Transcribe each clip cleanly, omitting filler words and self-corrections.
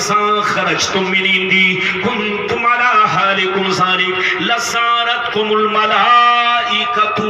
إذا خرجتم من عندي كنتم على حالكم ذلك لزارتكم الملائكة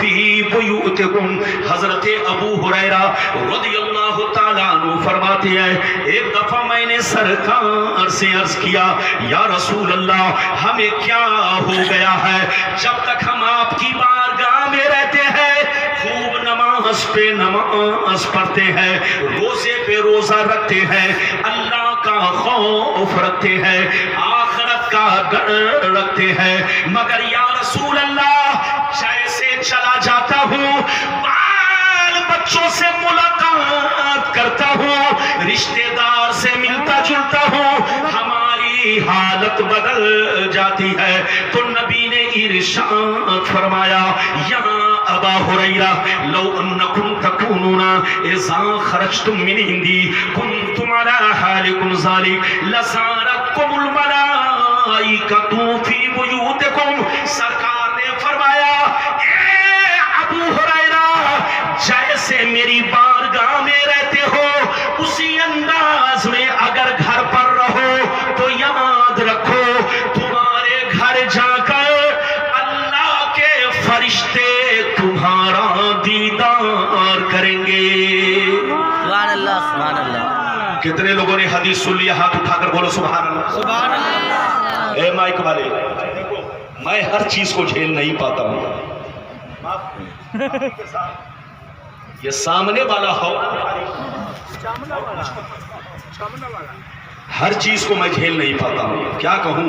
في بيوتكم. حضرت ابو ہریرہ رضی اللہ تعالیٰ عنہ فرماتے ہیں ایک دفعہ میں نے سرکار سے عرض کیا یا رسول اللہ ہمیں کیا ہو گیا ہے جب تک ہم آپ کی بارگاہ میں رہتے ہیں خوب نماز پہ نماز پڑھتے ہیں روزے پہ روزہ رکھتے ہیں اللہ کا خوف رکھتے ہیں آخرت کا ڈر رکھتے ہیں مگر یا رسول اللہ جیسے چلا جاتا ہوں بال بچوں سے ملاقات کرتا ہوں رشتہ دار سے ملتا جلتا ہوں ہماری حالت بدل جاتی ہے. تو نبی نے ارشاد فرمایا یا ابا ہریرہ لو انکم تکونون اذا خرجتم من عندی کنتم علی حالکم ذلک لزارتکم الملائکۃ فی بیوتکم. سرکار نے فرمایا اے ابو ہریرہ جیسے میری بارگاہ میں رہتے ہو اسی انداز میں اگر گھر پر رہو تو یاد رکھو تمہارے گھر جا کر اللہ کے فرشتے تمہارا دیدار کریں گے. سبحان اللہ سبحان اللہ. کتنے لوگوں نے حدیث سن لیا ہاتھ اٹھا کر بولو سبحان اللہ. سبحان اللہ. اے مائک والے میں ہر چیز کو جھیل نہیں پاتا ہوں یہ سامنے والا ہو ہر چیز کو میں جھیل نہیں پاتا ہوں کیا کہوں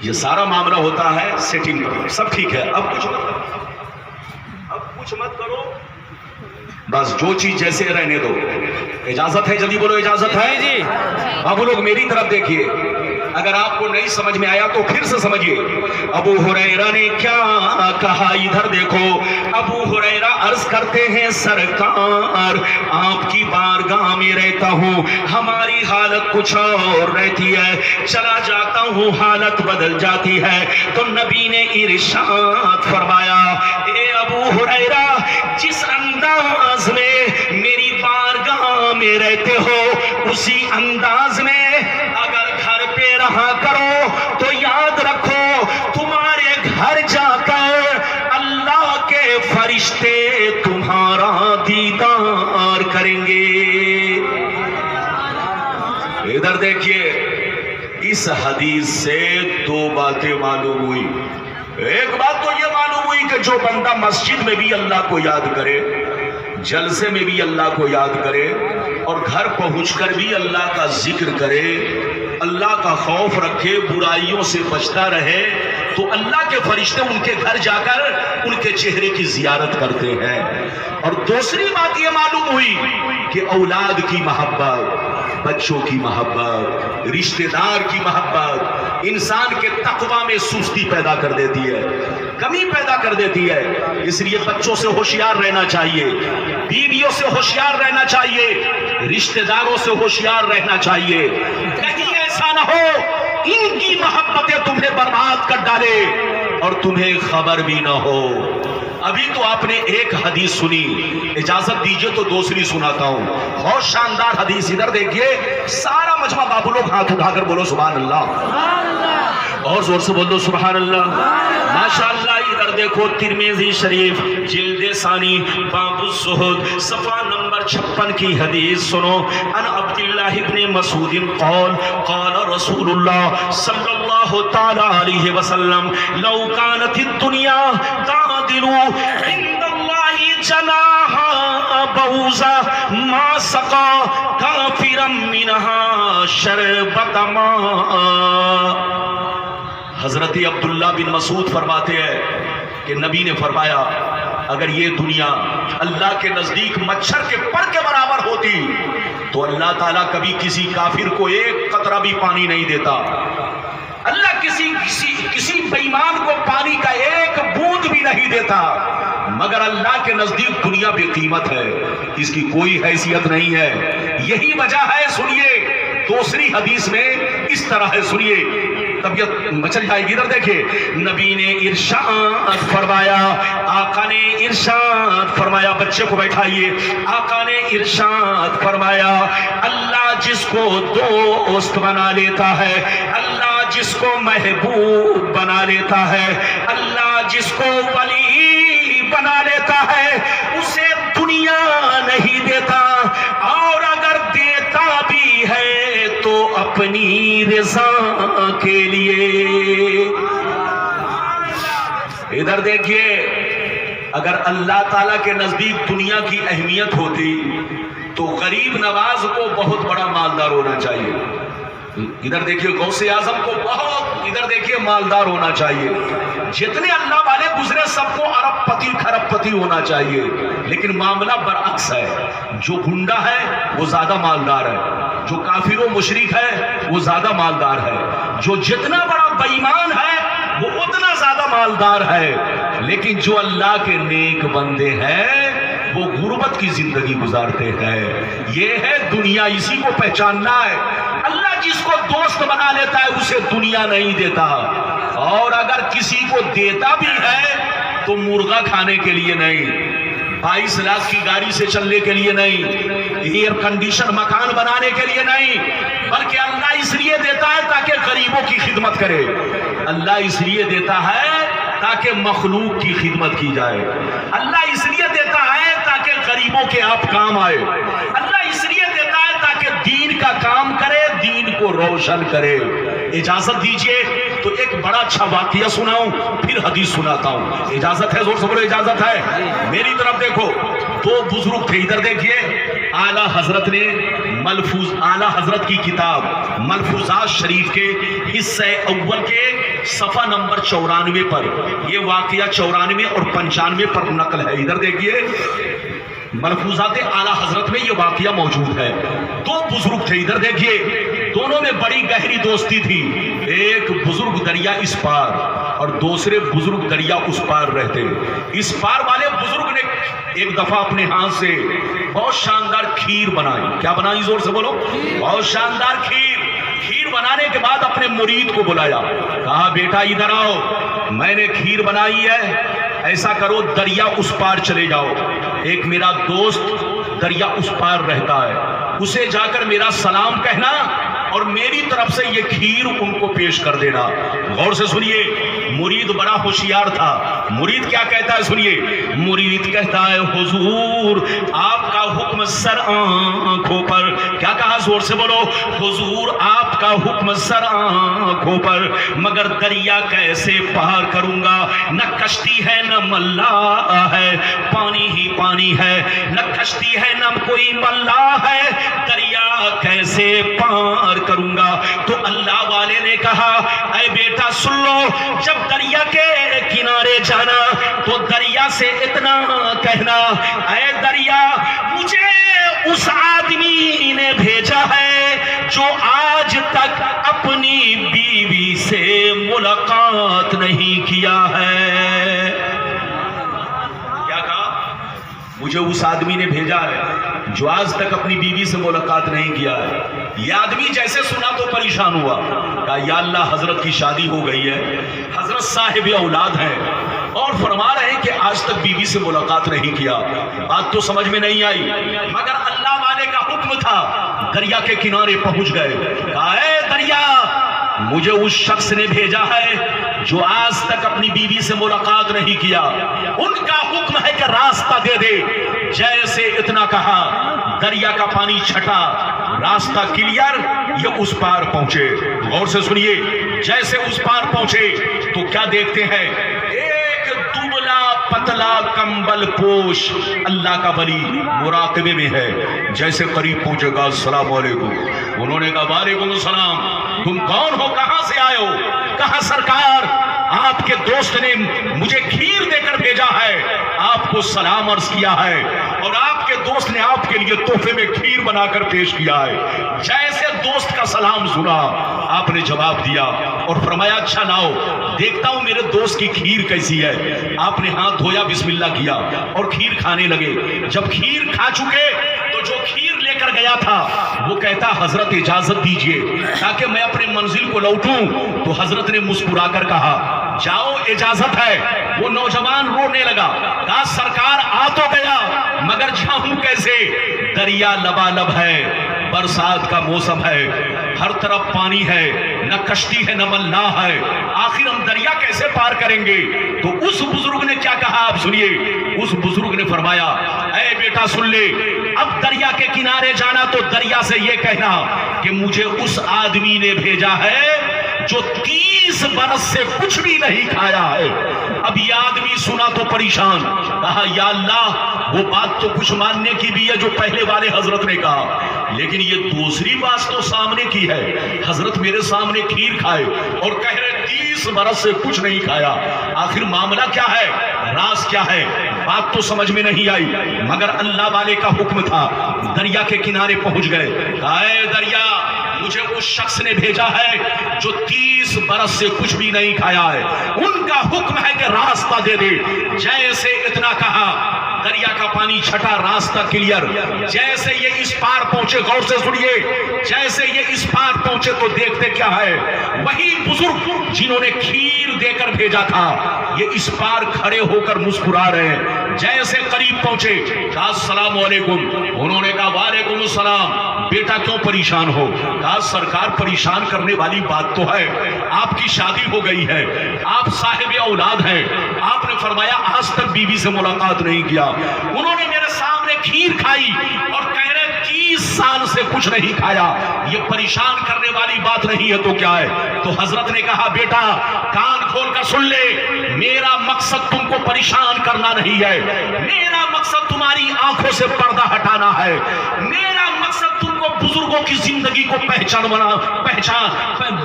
یہ سارا معاملہ ہوتا ہے سیٹنگ پر سب ٹھیک ہے اب کچھ مت کرو بس جو چیز جیسے رہنے دو. اجازت ہے جلدی بولو اجازت ہے جی. اب لوگ میری طرف دیکھیے اگر آپ کو نہیں سمجھ میں آیا تو پھر سے سمجھیے. ابو ہریرہ نے کیا کہا ادھر دیکھو. ابو ہریرہ عرض کرتے ہیں سرکار آپ کی بارگاہ میں رہتا ہوں ہماری حالت کچھ اور رہتی ہے چلا جاتا ہوں حالت بدل جاتی ہے. تو نبی نے ارشاد فرمایا اے ابو ہریرہ جس انداز میں میری بارگاہ میں رہتے ہو اسی انداز میں اگر گھر پہ رہا کرو تو یاد رکھو تمہارے گھر جا کر اللہ کے فرشتے تمہارا دیدار کریں گے. ادھر دیکھیے اس حدیث سے دو باتیں معلوم ہوئی. ایک بات تو یہ معلوم ہوئی کہ جو بندہ مسجد میں بھی اللہ کو یاد کرے جلسے میں بھی اللہ کو یاد کرے اور گھر پہنچ کر بھی اللہ کا ذکر کرے اللہ کا خوف رکھے برائیوں سے بچتا رہے تو اللہ کے فرشتے ان کے گھر جا کر ان کے چہرے کی زیارت کرتے ہیں. اور دوسری بات یہ معلوم ہوئی کہ اولاد کی محبت بچوں کی محبت رشتہ دار کی محبت انسان کے تقوی میں سستی پیدا کر دیتی ہے کمی پیدا کر دیتی ہے. اس لیے بچوں سے ہوشیار رہنا چاہیے بیویوں سے ہوشیار رہنا چاہیے رشتہ داروں سے ہوشیار رہنا چاہیے. کہیں ایسا نہ ہو ان کی محبتیں تمہیں برباد کر ڈالے اور تمہیں خبر بھی نہ ہو. ابھی تو آپ نے ایک حدیث سنی اجازت دیجئے تو دوسری سناتا ہوں. بہت شاندار حدیث ادھر دیکھیے سارا مجمع بابو لوگ ہاتھ اٹھا کر بولو سبحان اللہ اور زور سے بولو سبحان اللہ. ماشاءاللہ ادھر دیکھو ترمذی شریف جلد ثانی باب الزہد صفحہ نمبر 56 کی حدیث سنو. ان عبداللہ ابن مسعود قال قال رسول اللہ صلی اللہ تعالی علیہ وسلم لو كانت الدنیا تعدل عند اللہ جناح بعوضہ ما سقى کافرا منها شربت ماء. حضرت عبداللہ بن مسعود فرماتے ہیں کہ نبی نے فرمایا اگر یہ دنیا اللہ کے نزدیک مچھر کے پر کے برابر ہوتی تو اللہ تعالیٰ کبھی کسی کافر کو ایک قطرہ بھی پانی نہیں دیتا. اللہ کسی بے ایمان کو پانی کا ایک بوند بھی نہیں دیتا مگر اللہ کے نزدیک دنیا بے قیمت ہے اس کی کوئی حیثیت نہیں ہے. یہی وجہ ہے سنیے دوسری حدیث میں اس طرح ہے سنیے طبیعت مچل جائے گی. ادھر دیکھیے نبی نے ارشاد فرمایا, آقا نے ارشاد فرمایا, بچے کو بیٹھائیے, آقا نے ارشاد فرمایا اللہ جس کو دوست بنا لیتا ہے, اللہ جس کو محبوب بنا لیتا ہے, اللہ جس کو ولی بنا لیتا ہے, اسے دنیا نہیں دیتا, اور اگر دیتا بھی ہے تو اپنی رضا کے لیے. ادھر دیکھیے, اگر اللہ تعالیٰ کے نزدیک دنیا کی اہمیت ہوتی تو غریب نواز کو بہت بڑا مالدار ہونا چاہیے. ادھر دیکھیے غوث اعظم کو بہت, ادھر دیکھیے مالدار ہونا چاہیے. جتنے اللہ والے گزرے سب کو ارب پتی کھرب پتی ہونا چاہیے. لیکن معاملہ برعکس ہے, جو گنڈا ہے وہ زیادہ مالدار ہے, جو کافر و مشرک ہے وہ زیادہ مالدار ہے, جو جتنا بڑا بے ایمان ہے وہ اتنا زیادہ مالدار ہے. لیکن جو اللہ کے نیک بندے ہیں وہ غربت کی زندگی گزارتے ہیں. یہ ہے دنیا, اسی کو پہچاننا ہے. اللہ جس کو دوست بنا لیتا ہے اسے دنیا نہیں دیتا, اور اگر کسی کو دیتا بھی ہے تو مرغا کھانے کے لیے نہیں, 22 لاکھ کی گاڑی سے چلنے کے لیے نہیں, ایئر کنڈیشن مکان بنانے کے لیے نہیں, بلکہ اللہ اس لیے دیتا ہے تاکہ غریبوں کی خدمت کرے. اللہ اس لیے دیتا ہے تاکہ مخلوق کی خدمت کی جائے. اللہ اس لیے دیتا ہے تاکہ غریبوں کے آپ کام آئے. اللہ اس لیے دیتا ہے تاکہ دین کا کام کرے, دین کو روشن کرے. اجازت دیجئے تو ایک بڑا اچھا واقعہ سناؤں, پھر حدیث سناتا ہوں. اجازت ہے؟ زور سے بولو اجازت ہے. میری طرف دیکھو, دو بزرگ تھے. ادھر دیکھیے, اعلیٰ حضرت نے اعلیٰ حضرت کی کتاب ملفوظات شریف کے حصہ اول کے صفحہ نمبر 94 پر یہ واقعہ 94 اور 95 پر نقل ہے. ادھر دیکھیے, ملفوظات اعلیٰ حضرت میں یہ واقعہ موجود ہے. دو بزرگ تھے. ادھر دیکھیے, دونوں میں بڑی گہری دوستی تھی. ایک بزرگ دریا اس پار اور دوسرے بزرگ دریا اس پار رہتے. اس پار والے بزرگ نے ایک دفعہ اپنے ہاتھ سے بہت شاندار کھیر بنائی. کیا بنائی؟ زور سے بولو. بہت شاندار کھیر. کھیر بنانے کے بعد اپنے مرید کو بلایا, کہا بیٹا ادھر آؤ, میں نے کھیر بنائی ہے, ایسا کرو دریا اس پار چلے جاؤ. ایک میرا دوست دریا اس پار رہتا ہے, اسے جا کر میرا سلام کہنا اور میری طرف سے یہ کھیر ان کو پیش کر دینا. غور سے سنیے, مرید بڑا ہوشیار تھا. مرید کیا کہتا ہے سنیے, مرید کہتا ہے حضور آپ کا حکم سر آنکھوں پر. کیا کہا؟ زور سے بولو. حضور آپ کا حکم سر آنکھوں پر, مگر دریا کیسے پار کروں گا؟ نہ کشتی ہے نہ ملاح ہے, پانی ہی پانی ہے, نہ کشتی ہے نہ کوئی ملاح ہے, دریا کیسے پار کروں گا؟ تو اللہ والے نے کہا اے بیٹا سن لو, جب دریا کے کنارے جانا تو دریا سے اتنا کہنا, اے دریا مجھے اس آدمی نے بھیجا ہے جو آج تک اپنی بیوی سے ملاقات نہیں کیا ہے. کیا کہا؟ مجھے اس آدمی نے بھیجا ہے جو آج تک اپنی بیوی سے ملاقات نہیں کیا ہے. یہ آدمی جیسے سنا تو پریشان ہوا, کہا یا اللہ حضرت کی شادی ہو گئی ہے, حضرت صاحب اولاد ہیں اور فرما رہے ہیں کہ آج تک بیوی سے ملاقات نہیں کیا. بات تو سمجھ میں نہیں آئی, مگر اللہ والے کا حکم تھا. دریا کے کنارے پہنچ گئے, کہا اے دریا مجھے اس شخص نے بھیجا ہے جو آج تک اپنی بیوی سے ملاقات نہیں کیا, ان کا حکم ہے کہ راستہ دے دے. جیسے اتنا کہا دریا کا پانی چھٹا, راستہ کلیئر, یہ اس پار پہنچے. غور سے سنیے, جیسے اس پار پہنچے تو کیا دیکھتے ہیں, ایک دبلا پتلا کمبل پوش اللہ کا ولی مراقبے میں ہے. جیسے قریب پہنچے گا السلام علیکم, انہوں نے کہا وعلیکم السلام, تم کون ہو, کہاں سے آئے ہو؟ کہا سرکار آپ کے دوست نے مجھے کھیر دے کر بھیجا ہے, آپ کو سلام عرض کیا ہے, اور آپ کے دوست نے آپ کے لیے تحفے میں کھیر بنا کر پیش کیا ہے. جیسے دوست کا سلام سنا آپ نے جواب دیا اور فرمایا اچھا لاؤ دیکھتا ہوں میرے دوست کی کھیر کیسی ہے. آپ نے ہاتھ دھویا, بسم اللہ کیا اور کھیر کھانے لگے. جب کھیر کھا چکے تو جو کھیر لے کر کر گیا تھا وہ کہتا حضرت اجازت دیجئے تاکہ میں اپنے منزل کو لوٹوں، تو حضرت نے مسکرا کر کہا جاؤ اجازت ہے۔ وہ نوجوان رونے لگا، کہا سرکار آ تو گیا مگر جاؤں کیسے؟ دریا لبالب ہے، برسات کا موسم ہے، ہر طرف پانی ہے، نہ کشتی ہے نہ ملاح ہے، آخر ہم دریا کیسے پار کریں گے؟ تو اس بزرگ نے کیا کہا آپ سنیے۔ اس بزرگ نے فرمایا اے بیٹا سن لے، اب دریا کے کنارے جانا تو دریا سے یہ کہنا کہ مجھے اس آدمی نے بھیجا ہے جو 30 برس سے کچھ بھی نہیں کھایا ہے۔ اب یہ آدمی سنا تو پریشان، کہا یا اللہ وہ بات تو کچھ ماننے کی بھی ہے جو پہلے والے حضرت نے کہا، لیکن یہ دوسری بات تو سامنے کی ہے، حضرت میرے سامنے کھیر کھائے اور کہہ رہے 30 برس سے کچھ نہیں کھایا، آخر معاملہ کیا ہے، راز کیا ہے؟ بات تو سمجھ میں نہیں آئی، مگر اللہ والے کا حکم تھا۔ دریا کے کنارے پہنچ گئے، کہا اے دریا مجھے اس شخص نے بھیجا ہے جو 30 برس سے کچھ بھی نہیں کھایا ہے، ان کا حکم ہے کہ راستہ دے دے۔ جیسے اتنا کہا دریا کا پانی چھٹا، راستہ کلیئر۔ جیسے یہ اس پار پہنچے، غور سے سنیے، جیسے یہ اس پار پہنچے تو دیکھتے کیا ہے، وہی بزرگ جنہوں نے کھیر دے کر بھیجا تھا یہ اس پار کھڑے ہو کر مسکرا رہے ہیں۔ جیسے قریب پہنچے کہا السلام علیکم، انہوں نے کہا وعلیکم السلام، بیٹا کیوں پریشان ہو؟ کہا سرکار پریشان کرنے والی بات تو ہے، آپ کی شادی ہو گئی ہے، آپ صاحب اولاد ہیں، آپ نے فرمایا آج تک بیوی سے ملاقات نہیں کیا، انہوں نے میرے سامنے کھیر کھائی اور کہہ رہے 30 سال سے کچھ نہیں کھایا، یہ پریشان کرنے والی بات نہیں ہے تو کیا ہے؟ تو حضرت نے کہا بیٹا کان کھول کر سن لے، میرا مقصد تم کو پریشان کرنا نہیں ہے، میرا مقصد تمہاری آنکھوں سے پردہ ہٹانا ہے، میرا مقصد تم کو بزرگوں کی زندگی کو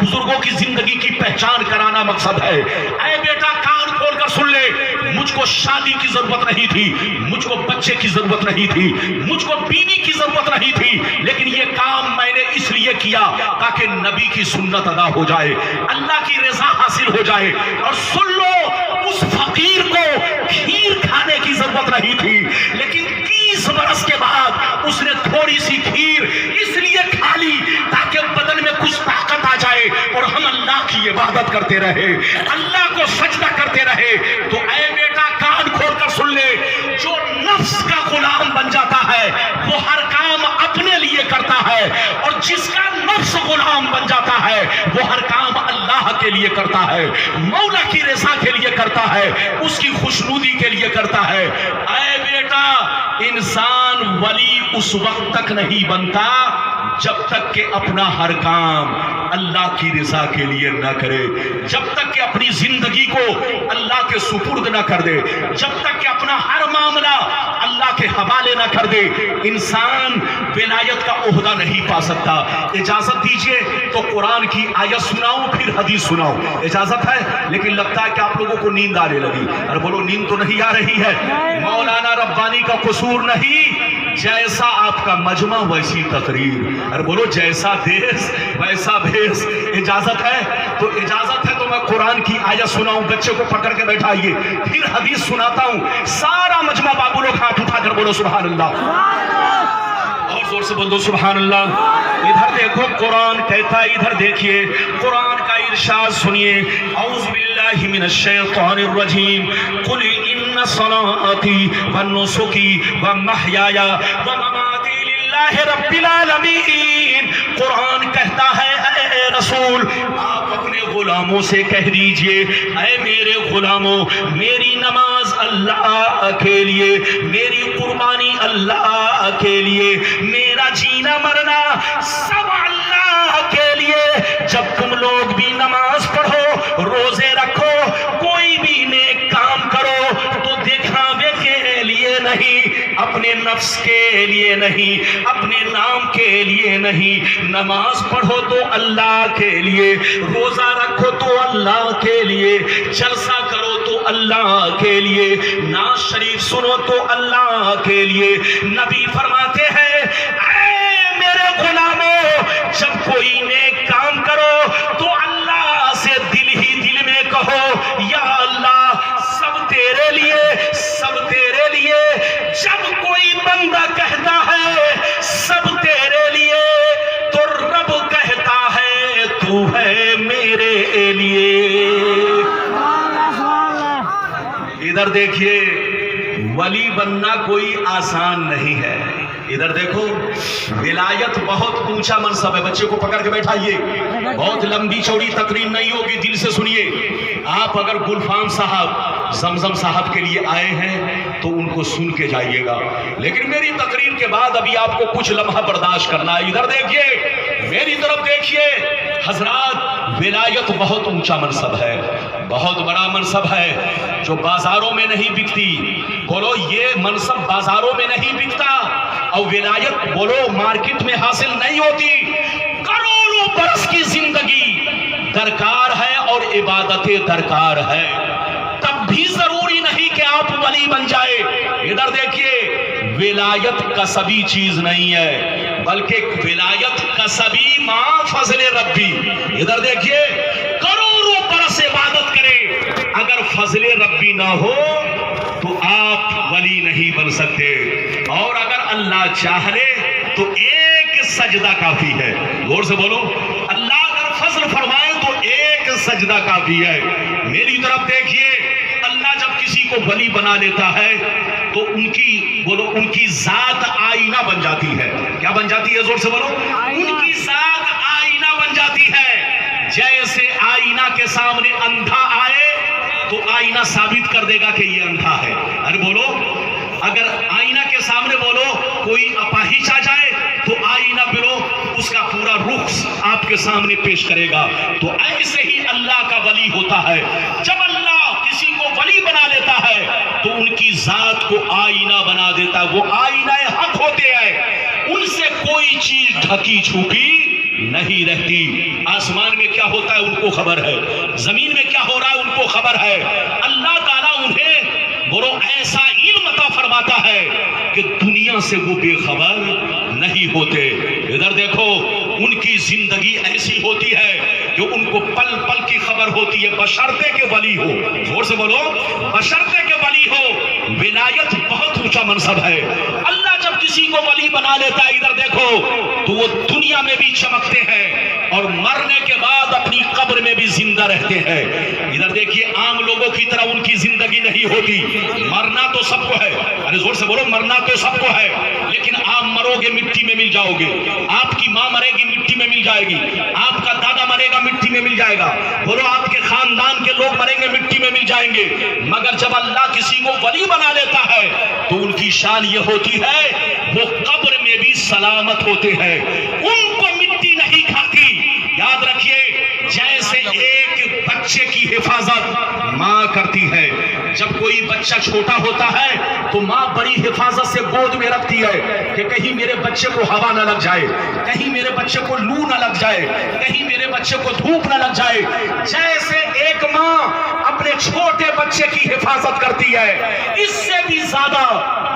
بزرگوں کی زندگی کی پہچان کرانا مقصد ہے۔ اے بیٹا کان کھول کر سن لے، مجھ کو شادی کی ضرورت نہیں تھی، مجھ کو بچے کی ضرورت نہیں تھی، مجھ کو بیوی کی ضرورت نہیں تھی، لیکن یہ کام میں نے اس لیے کیا تاکہ نبی کی سنت ادا ہو جائے، اللہ کی رضا حاصل ہو جائے۔ اور سن لو اس فقیر کو کھیر کھانے کی ضرورت نہیں تھی، لیکن 30 برس کے بعد اس نے تھوڑی سی کھیر اس لیے کھا لی تاکہ بدن میں کچھ طاقت آ جائے اور ہم اللہ کی عبادت کرتے رہے، اللہ کو سجدہ کرتے رہے۔ تو اے بیٹا کان کھول کر سن لے، جو نفس کا غلام بن جاتا ہے وہ ہر کام اپنے لیے کرتا ہے، اور جس کا نفس غلام بن جاتا ہے وہ ہر کام اللہ کے لیے کرتا ہے، مولا کی رضا کے لیے کرتا ہے، اس کی خوشنودی کے لیے کرتا ہے۔ اے بیٹا انسان ولی اس وقت تک نہیں بنتا جب تک کہ اپنا ہر کام اللہ کی رضا کے لیے نہ کرے، جب تک کہ اپنی زندگی کو اللہ کے سپرد نہ کر دے، جب تک کہ اپنا ہر معاملہ اللہ کے حوالے نہ کر دے، انسان ولایت کا عہدہ نہیں پا سکتا۔ اجازت دیجئے تو قرآن کی آیت سناؤں پھر حدیث سناؤں، اجازت ہے؟ لیکن لگتا ہے کہ آپ لوگوں کو نیند آنے لگی۔ ارے بولو نیند تو نہیں آ رہی ہے، مولانا ربانی کا قصور نہیں، جیسا آپ کا مجمع ویسی تقریر، ارے بولو جیسا دیس ویسا بھیس۔ اجازت ہے تو اجازت ہے تو میں قرآن کی آیت سناؤں، بچے کو پکڑ کے بیٹھائیے، پھر حدیث سناتا ہوں، سارا مجمع بابو لوگ ہاتھ اٹھا کر بولو سبحان اللہ، اور زور سے بولو سبحان اللہ۔ ادھر دیکھو قرآن کہتا ہے، ادھر دیکھیے قرآن کا ارشاد سنیے، اعوذ باللہ من الشیطان الرجیم، قل ان صلاتي ونسكي ومحياي ومماتي لله رب العالمین۔ قرآن کہتا ہے اے رسول آپ اپنے غلاموں سے کہہ دیجئے، اے میرے غلاموں میری نماز اللہ کے لیے، میری قربانی اللہ کے لیے، میرا جینا مرنا سب اللہ کے لیے۔ جب تم لوگ بھی نماز پڑھو، روزے رکھو، کوئی بھی نیک کام کرو تو دکھاوے کے لیے نہیں، اپنے نفس کے لیے نہیں، اپنے نام کے لیے نہیں، نماز پڑھو تو اللہ کے لیے، روزہ رکھو تو اللہ کے لیے، جلسہ کرو تو اللہ کے لیے، نعت شریف سنو تو اللہ کے لیے۔ نبی فرماتے ہیں اے میرے غلاموں جب کوئی نیک کام کرو تو اللہ سے دل ہی دل میں کہو یا اللہ سب تیرے لیے، سب تیرے لیے۔ جب کوئی بندہ کہتا ہے سب تیرے دیکھیے ولی بننا کوئی آسان نہیں ہے. ادھر دیکھو ولایت بہت اونچا منصب ہے. بچے کو پکڑ کے بیٹھائیے, بہت لمبی چوڑی تقریر نہیں ہوگی, دل سے سنیے. آپ اگر گلفام صاحب زمزم صاحب کے لیے آئے ہیں تو ان کو سن کے جائیے گا, لیکن میری تقریر کے بعد ابھی آپ کو کچھ لمحہ برداشت کرنا ہے. ادھر دیکھیے, میری طرف دیکھیے حضرات, ولایت بہت اونچا منصب ہے, بہت بڑا منصب ہے جو بازاروں میں نہیں بکتی. بولو یہ منصب بازاروں میں نہیں بکتا, اور ولایت بولو مارکیٹ میں حاصل نہیں ہوتی. کروڑوں برس کی زندگی درکار ہے اور عبادتیں درکار ہے, تب بھی ضروری نہیں کہ آپ ولی بن جائے. ادھر دیکھیے ولایت کسبی چیز نہیں ہے, بلکہ ولایت کسبی ماں فضل ربی. ادھر دیکھیے کروڑوں برس عبادت کرے, اگر فضل ربی نہ ہو تو آپ ولی نہیں بن سکتے. اور اگر اللہ چاہ لے تو ایک سجدہ کافی ہے. غور سے بولو, اللہ اگر فضل فرمائے تو ایک سجدہ کافی ہے. میری طرف دیکھیے, اللہ جب کسی کو ولی بنا لیتا ہے تو ان کی بولو ان کی ذات آئینہ بن جاتی ہے. کیا بن جاتی ہے؟ زور سے بولو. ان کی ذات آئینہ بن جاتی ہے. جیسے آئینہ کے سامنے اندھا آئے تو آئینہ ثابت کر دے گا کہ یہ اندھا ہے. ارے بولو, اگر آئینہ کے سامنے بولو کوئی اپاہج آ جائے تو آئینہ بولو اس کا پورا رخ آپ کے سامنے پیش کرے گا. تو ایسے ہی اللہ کا ولی ہوتا ہے. جب اللہ کسی کو ولی بنا لیتا ہے تو ان کی ذات کو آئینہ بنا دیتا ہے. وہ آئینہ حق ہوتے ہیں, ان سے کوئی چیز ڈھکی چھپی نہیں رہتی. آسمان میں کیا ہوتا ہے ان کو خبر ہے, زمین میں کیا ہو رہا ہے ان کو خبر ہے. اللہ تعالیٰ انہیں بولو ایسا علم عطا فرماتا ہے کہ دنیا سے وہ بے خبر نہیں ہوتے. ادھر دیکھو ان کی زندگی ایسی ہوتی ہے کہ ان کو پل پل کی خبر ہوتی ہے, بشرطے کے ولی ہو. زور سے بولو, بشرطے کے ولی ہو. ولایت بہت اونچا منصب ہے. اللہ جب کسی کو ولی بنا لیتا ہے, ادھر دیکھو, تو وہ دنیا میں بھی چمکتے ہیں اور مرنے کے بعد اپنی قبر میں بھی زندہ رہتے ہیں. ادھر دیکھیے عام لوگوں کی طرح ان کی زندگی نہیں ہوتی. مرنا تو سب کو ہے, ارے زور سے بولو, مرنا تو سب کو ہے, لیکن آپ مرو گے مٹی میں مل جاؤ گے. آپ کی ماں مرے گی مٹی میں مل جائے گی, آپ کا دادا مرے گا مٹی میں مل جائے گا. بولو آپ کے خاندان کے لوگ مریں گے مٹی میں مل جائیں گے. مگر جب اللہ کسی کو ولی بنا لیتا ہے تو ان کی شان یہ ہوتی ہے وہ قبر میں بھی سلامت ہوتے ہیں, ان کو مٹی نہیں کھاتی. یاد رکھیے, جیسے ایک بچے کی حفاظت ماں کرتی ہے, جب کوئی بچہ چھوٹا ہوتا ہے تو ماں بڑی حفاظت سے گود میں رکھتی ہے کہ کہیں میرے بچے کو ہوا نہ لگ جائے, کہیں میرے بچے کو لو نہ لگ جائے, کہیں میرے بچے کو دھوپ نہ لگ جائے. جیسے ایک ماں اپنے چھوٹے بچے کی حفاظت کرتی ہے, اس سے بھی زیادہ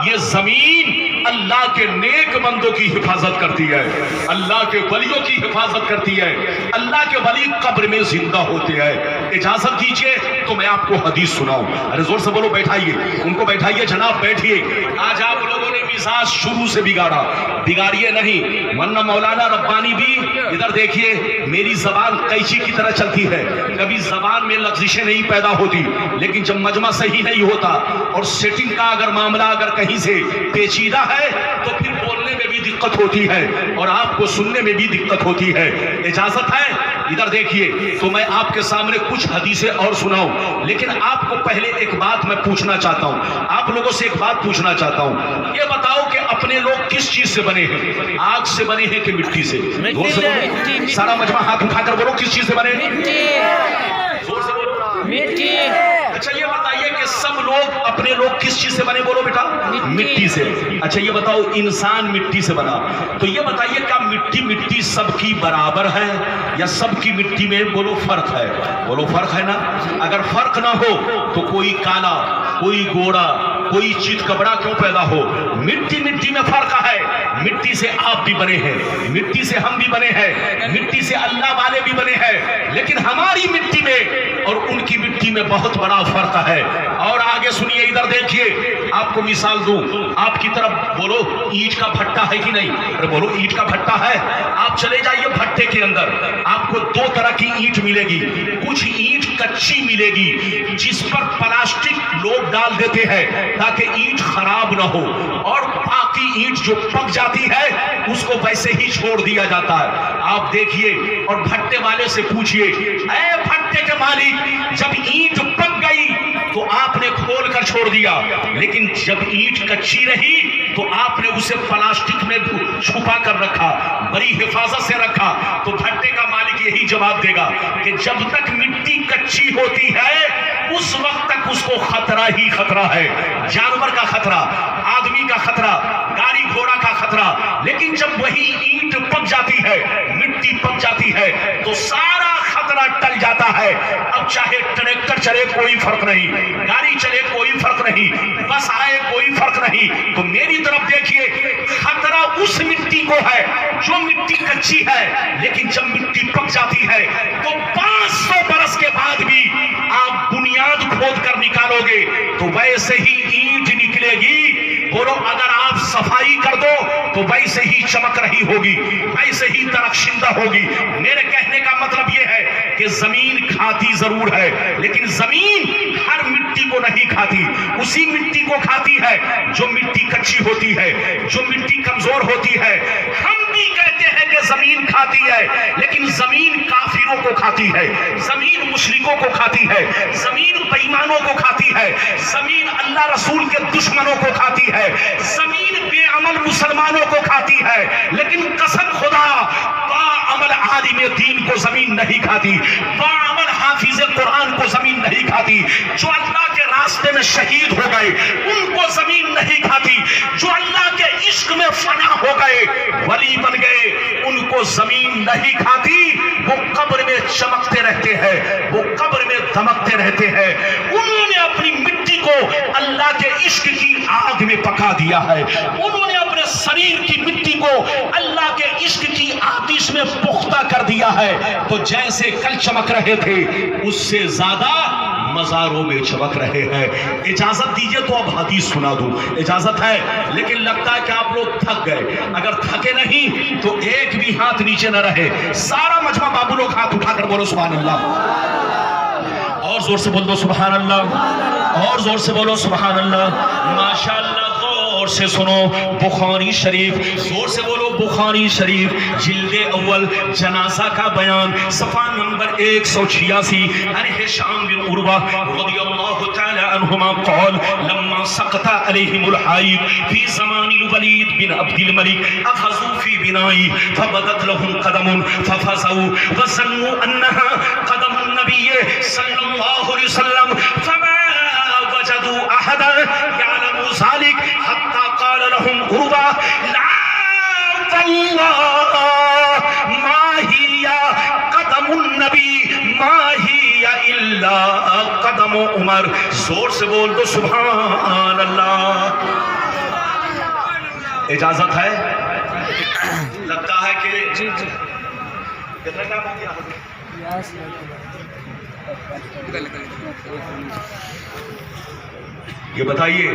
یہ زمین اللہ کے نیک بندوں کی حفاظت کرتی ہے, اللہ کے ولیوں کی حفاظت کرتی ہے. اللہ کے ولی قبر میں زندہ ہوتے ہیں. اجازت دیجئے تو میں آپ کو حدیث سناؤں. ارے زور سے بولو, بیٹھائیے ان کو, بیٹھائیے جناب, بیٹھیے. آج آپ لوگوں نے مزاج شروع سے بگاڑا, بگاڑیے نہیں, ورنہ مولانا ربانی بھی. ادھر دیکھیے میری زبان قینچی کی طرح چلتی ہے, کبھی زبان میں لغزشیں نہیں پیدا ہوتی, لیکن جب مجمع صحیح نہیں ہوتا اور سیٹنگ کا اگر معاملہ اگر کہیں سے پیچیدہ ہے تو پھر بولنے میں بھی دقت ہوتی ہے اور آپ کو سننے میں بھی دقت ہوتی ہے. اجازت ہے؟ ادھر دیکھیے تو میں آپ کے سامنے کچھ حدیثیں اور سناؤں, لیکن آپ کو پہلے ایک بات میں پوچھنا چاہتا ہوں, آپ لوگوں سے ایک بات پوچھنا چاہتا ہوں. یہ بتاؤ کہ اپنے لوگ کس چیز سے بنے ہیں, آگ سے بنے ہیں کہ مٹی سے؟ سارا مجمع ہاتھ اٹھا کر بولو, کس چیز سے بنے ہیں؟ زور سے بولو, مٹی. اچھا یہ بتائیے کہ سب لوگ اپنے لوگ کس چیز سے بنے؟ بولو بیٹا, مٹی سے. اچھا یہ بتاؤ انسان مٹی سے بنا, تو یہ بتائیے کیا مٹی سب کی برابر ہے یا سب کی مٹی میں بولو فرق ہے؟ بولو فرق ہے نا. اگر فرق نہ ہو تو کوئی کالا, کوئی گوڑا, کوئی چیت کبڑا کیوں پیدا ہو؟ مٹی میں فرق ہے. مٹی سے آپ بھی بنے ہیں, مٹی سے ہم بھی بنے ہیں, مٹی سے اللہ والے بھی بنے ہیں, لیکن ہماری مٹی میں اور ان کی مٹی میں بہت بڑا فرق ہے. اور آگے سنیے، ادھر دیکھیے، آپ کو مثال دوں، آپ کی طرف بولو اینٹ کا بھٹا ہے کہ نہیں؟ ارے بولو اینٹ کا بھٹا ہے۔ آپ چلے جائیے بھٹے کے اندر، آپ کو دو طرح کی اینٹ ملے گی۔ کچھ اینٹ کچی ملے گی جس پر پلاسٹک لوگ ڈال دیتے ہیں تاکہ اینٹ خراب نہ ہو، اور باقی اینٹ جو پک جاتی ہے اس کو ویسے ہی چھوڑ دیا جاتا ہے۔ آپ دیکھیے اور بھٹے والے سے پوچھئے، اے بھٹے کے مالک، جب اینٹ پک گئی تو آپ نے کھول کر چھوڑ دیا، لیکن جب اینٹ کچی رہی تو آپ نے اسے پلاسٹک میں چھپا کر رکھا، بڑی حفاظت سے رکھا۔ تو بھٹے کا مالک یہی جواب دے گا کہ جب تک مٹی کچی ہوتی ہے اس وقت تک اس کو خطرہ ہی خطرہ ہے، جانور کا خطرہ، آدمی کا خطرہ، گاڑی گھوڑا کا خطرہ۔ لیکن جب وہی اینٹ پک جاتی ہے، مٹی پک جاتی ہے، تو سارا خطرہ ٹل جاتا ہے۔ اب چاہے ٹریکٹر چلے کوئی فرق نہیں، گاڑی چلے کوئی فرق نہیں، بس آئے کوئی فرق نہیں۔ تو میری طرف دیکھیے، خطرہ اس مٹی کو ہے جو مٹی کچی ہے، لیکن جب مٹی پک جاتی ہے تو 500 برس کے بعد بھی آپ بنیاد کھود کر نکالو گے تو ویسے ہی اینٹ نکلے گی۔ بولو اگر آپ صفائی کر دو تو ویسے ہی چمک رہی ہوگی، ویسے ہی درخشندہ ہوگی۔ میرے کہنے کا مطلب یہ ہے کہ زمین کھاتی ضرور ہے، لیکن زمین ہر مٹی کو نہیں کھاتی، اسی مٹی کو کھاتی ہے جو مٹی کچی ہوتی ہے، جو مٹی کمزور ہوتی ہے۔ ہم بھی کہتے ہیں کہ زمین کھاتی ہے، لیکن زمین کافروں کو کھاتی ہے، زمین مشرکوں کو کھاتی ہے، زمین بےایمانوں کو کھاتی ہے، زمین اللہ رسول کے دشمنوں کو کھاتی ہے، زمین بے عمل مسلمانوں کو کھاتی ہے۔ لیکن قسم خدا، با عمل عالم دین کو زمین نہیں کھاتی، با عمل حافظ قرآن کو زمین نہیں کھاتی، جو اللہ کے راستے میں شہید ہو گئے ان کو زمین نہیں کھاتی، جو اللہ کے عشق میں فنا ہو گئے، ولی بن گئے، ان کو زمین نہیں کھاتی۔ وہ قبر میں چمکتے رہتے ہیں، وہ قبر میں دمکتے رہتے ہیں۔ انہوں نے اپنی مٹی کو اللہ کے عشق کی آگ میں پکا دیا ہے، انہوں نے اپنے شریر کی مٹی کو اللہ کے عشق کی آتش میں پختہ کر دیا ہے۔ تو جیسے کل چمک رہے تھے اس سے زیادہ مزاروں میں چمک رہے ہیں۔ اجازت دیجئے تو اب حدیث سنا دوں، اجازت ہے، لیکن لگتا ہے کہ آپ لوگ تھک گئے۔ اگر تھکے نہیں تو ایک بھی ہاتھ نیچے نہ رہے، سارا مجمع بابو لوگ ہاتھ اٹھا کر بولو سبحان اللہ، اور زور سے بول دو سبحان اللہ، اور زور سے بولو سبحان اللہ۔ ماشاءاللہ، غور سے سنو، بخاری شریف، زور سے بولو بخاری شریف، جلد اول جنازہ کا بیان، صفحہ نمبر 186۔ عن ہشام بن عروہ رضی اللہ تعالی عنہما قال لما سقط علیہم الحائط فی زمان الولید بن عبد الملک اخذوا فی بنائی فبدت لهم قدم ففزعوا وظنوا انها قدم النبی صلی اللہ علیہ وسلم فما وجدوا احدا يعلم ذلك حتى قال لهم عروہ لا والله ما هي قدم النبی ما هي الا قدم عمر۔ زور سے بول دو سبحان اللہ۔ اجازت ہے؟ لگتا ہے کہ کتنا ٹائم ہو گیا؟ یہ بتائیے